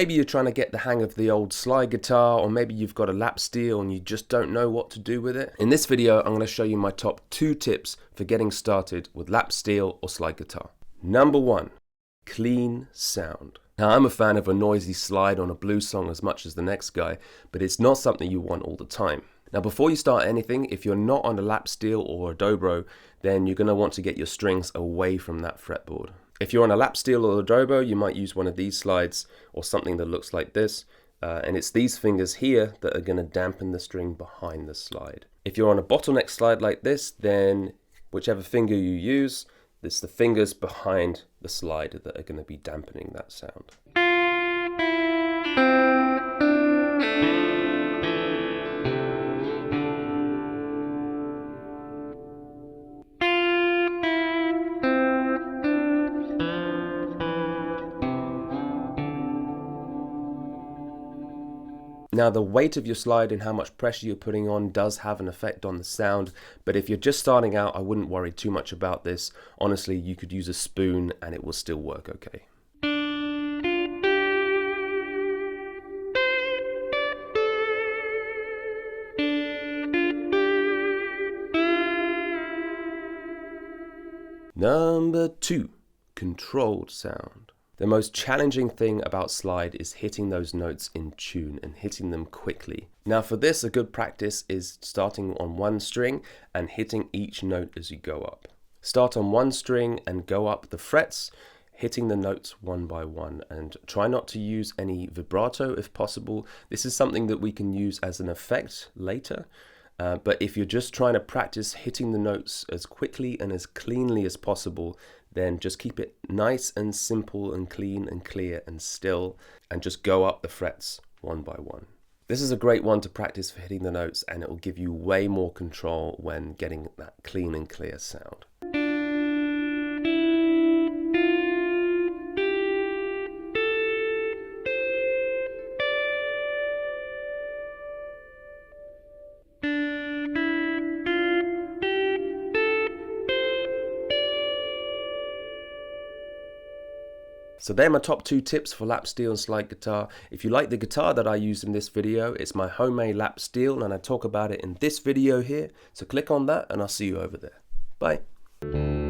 Maybe you're trying to get the hang of the old slide guitar, or maybe you've got a lap steel and you just don't know what to do with it. In this video, I'm going to show you my top 2 tips for getting started with lap steel or slide guitar. Number 1, clean sound. Now, I'm a fan of a noisy slide on a blues song as much as the next guy, but it's not something you want all the time. Now, before you start anything, if you're not on a lap steel or a dobro, then you're going to want to get your strings away from that fretboard. If you're on a lap steel or a dobro, you might use one of these slides or something that looks like this, and it's these fingers here that are going to dampen the string behind the slide. If you're on a bottleneck slide like this, then whichever finger you use, it's the fingers behind the slide that are going to be dampening that sound. Now, the weight of your slide and how much pressure you're putting on does have an effect on the sound, but if you're just starting out, I wouldn't worry too much about this. Honestly, you could use a spoon and it will still work okay. Number 2, controlled sound. The most challenging thing about slide is hitting those notes in tune and hitting them quickly. Now, for this, a good practice is starting on one string and hitting each note as you go up. Start on one string and go up the frets, hitting the notes one by one, and try not to use any vibrato if possible. This is something that we can use as an effect later. But if you're just trying to practice hitting the notes as quickly and as cleanly as possible, then just keep it nice and simple and clean and clear and still, and just go up the frets one by one. This is a great one to practice for hitting the notes, and it will give you way more control when getting that clean and clear sound. So they're my top 2 tips for lap steel and slide guitar. If you like the guitar that I used in this video, it's my homemade lap steel, and I talk about it in this video here. So click on that and I'll see you over there. Bye.